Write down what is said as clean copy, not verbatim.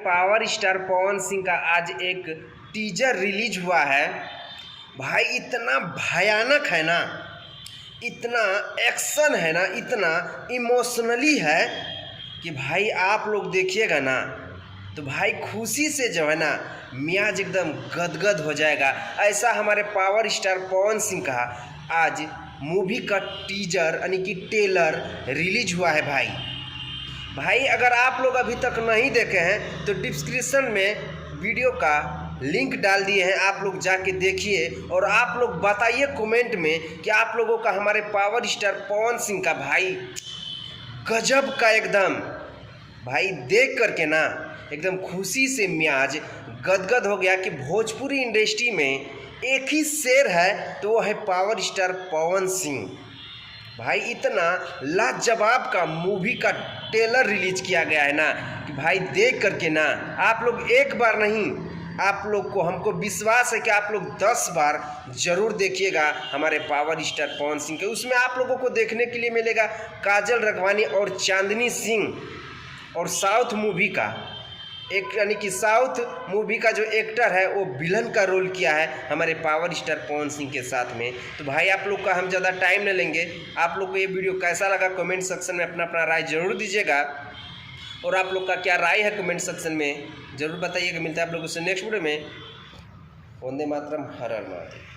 Power star Pawan Singh का आज एक टीजर रिलीज हुआ है। भाई इतना भयानक है ना, इतना एक्शन है ना, इतना इमोशनली है कि भाई आप लोग देखिएगा ना तो भाई खुशी से जो है ना मियाज एकदम गदगद हो जाएगा। ऐसा हमारे पावर स्टार पवन सिंह का आज मूवी का टीजर यानी कि ट्रेलर रिलीज हुआ है। भाई अगर आप लोग अभी तक नहीं देखे हैं तो डिस्क्रिप्शन में वीडियो का लिंक डाल दिए हैं, आप लोग जाके देखिए और आप लोग बताइए कमेंट में कि आप लोगों का हमारे पावर स्टार पवन सिंह का भाई गजब का एकदम भाई देख करके ना एकदम खुशी से मियाज गदगद हो गया कि भोजपुरी इंडस्ट्री में एक ही शेर है तो वो है पावर स्टार पवन सिंह। भाई इतना लाजवाब का मूवी का ट्रेलर रिलीज किया गया है ना कि भाई देख करके ना आप लोग एक बार नहीं, आप लोग को हमको विश्वास है कि आप लोग 10 बार ज़रूर देखिएगा हमारे पावर स्टार पवन सिंह के। उसमें आप लोगों को देखने के लिए मिलेगा काजल राघवानी और चांदनी सिंह, और साउथ मूवी का एक यानी कि साउथ मूवी का जो एक्टर है वो विलन का रोल किया है हमारे पावर स्टार पवन सिंह के साथ में। तो भाई आप लोग का हम ज़्यादा टाइम न लेंगे, आप लोग को ये वीडियो कैसा लगा कमेंट सेक्शन में अपना अपना राय ज़रूर दीजिएगा, और आप लोग का क्या राय है कमेंट सेक्शन में ज़रूर बताइएगा। मिलता है आप लोगों से नेक्स्ट वीडियो में। वंदे मातरम, हर हर महादेव।